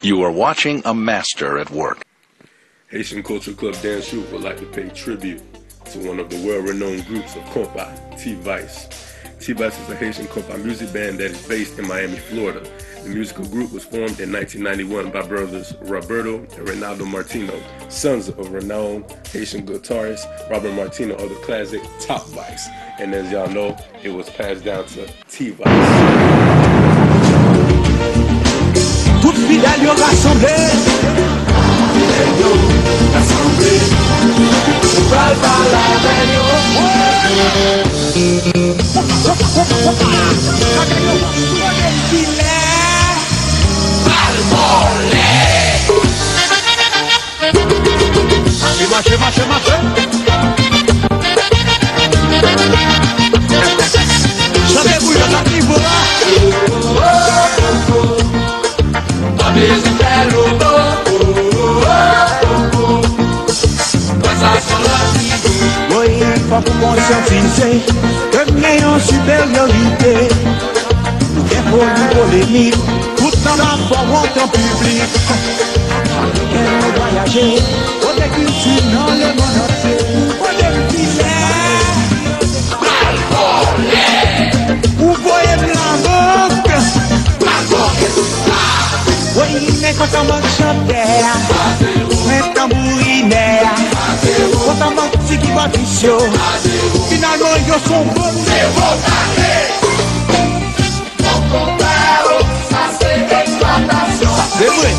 You are watching a master at work. Haitian Cultural Club dance troupe would like to pay tribute to one of the well-renowned groups of compa, T-Vice. T-Vice is a Haitian compa music band that is based in Miami, Florida. The musical group was formed in 1991 by brothers Roberto and Reynaldo Martino, sons of renowned Haitian guitarist Robert Martino of the classic Top Vice. And as y'all know, it was passed down to T-Vice. Tout fidèle yo rassemblé, fidèle yo rassemblé, ou pral pala ben yo. Marche, marche, marche. Chantez-vous dans la tribuna. Oui, il faut conscientiser que nous ayons supériorité. Nous avons une polémique, tout dans la forme en public. Nous allons voyager, on est culture dans le monde entier. On est filaire, vous voyez la banque. Oui, mais quand on manque chanter, mais tambourinaire, quand on manque tiki batissio, finalement ils sont bons. C'est bon, mon compère, ça c'est exploitation. C'est vrai.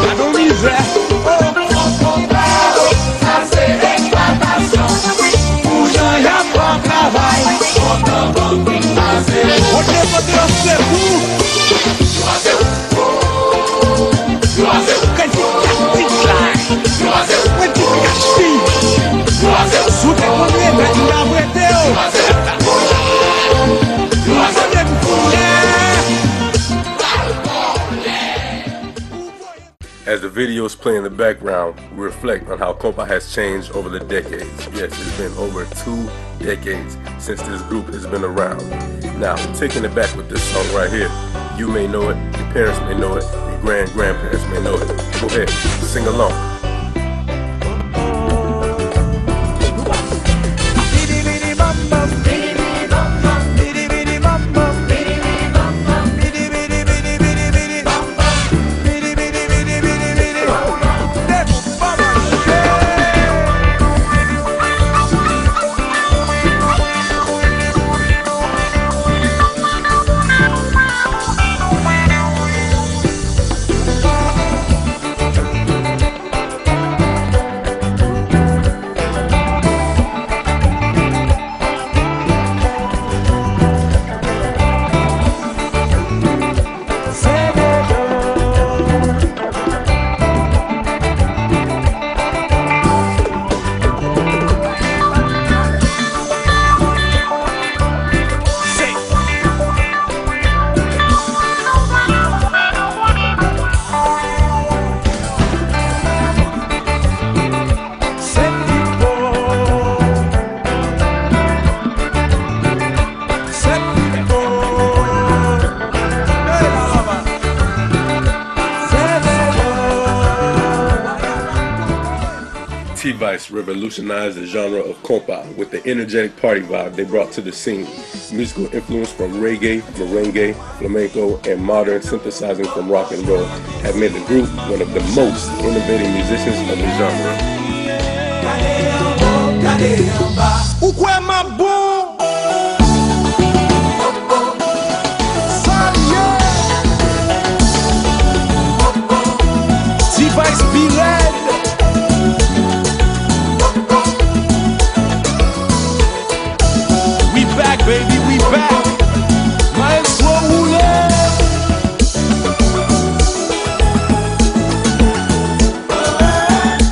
La misère. Mon compère, ça c'est exploitation. Pour gens y'a pas de travail. On est c'est vous. As the videos play in the background, we reflect on how compa has changed over the decades. Yes, it's been over 2 decades since this group has been around. Now, we're taking it back with this song right here. You may know it, your parents may know it, your grandparents may know it. Go ahead, sing along. T-Vice revolutionized the genre of compa with the energetic party vibe they brought to the scene. Musical influence from reggae, merengue, flamenco, and modern synthesizing from rock and roll have made the group one of the most innovative musicians of the genre. T-Vice be led. Baby, we back. Maestro Hule.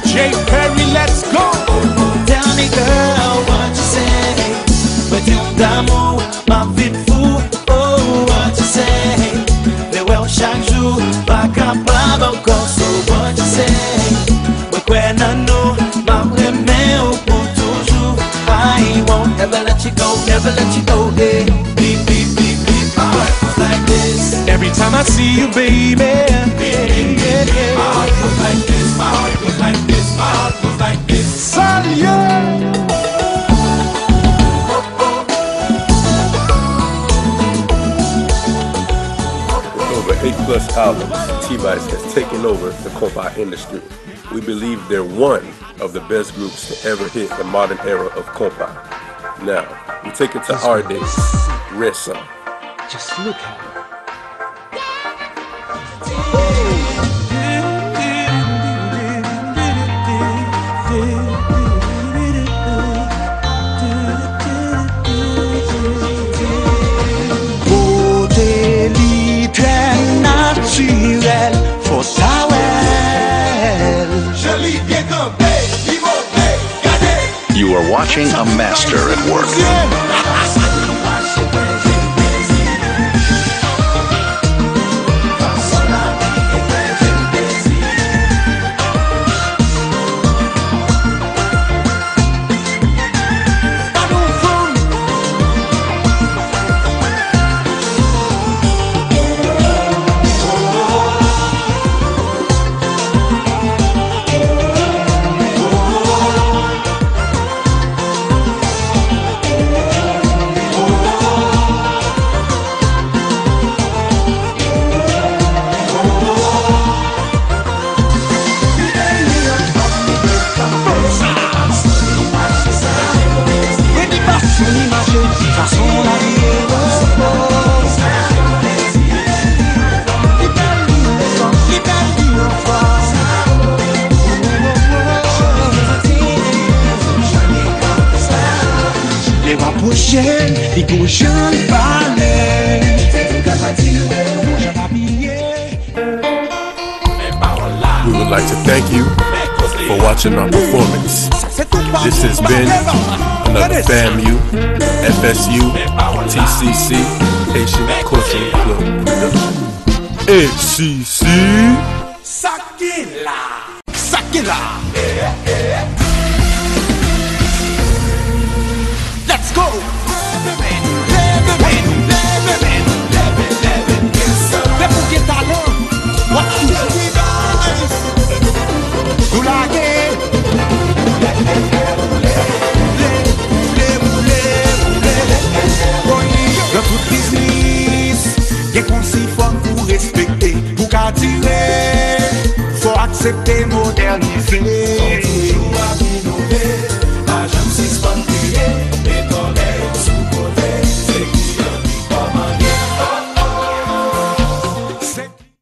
J. Perry, let's go. Tell me, girl, what you say. I see you, baby. My heart goes like this, my heart goes like this, my heart goes like this. Son, yeah. With over 8+ albums, T-Vice has taken over the compa industry. We believe they're one of the best groups to ever hit the modern era of compa. Now, we take it to our days. Rest some. Just look at it. Naturel, faut savoir. You are watching a master at work. We would like to thank you for watching our performance. This has been another FAMU, FSU, TCC, Haitian Cultural Club production. HCC. Sakila, Sakila. Let's go. Dans toute business, y'a conseil fort pour respecter, pour qu'attirer, faut accepter, moderniser.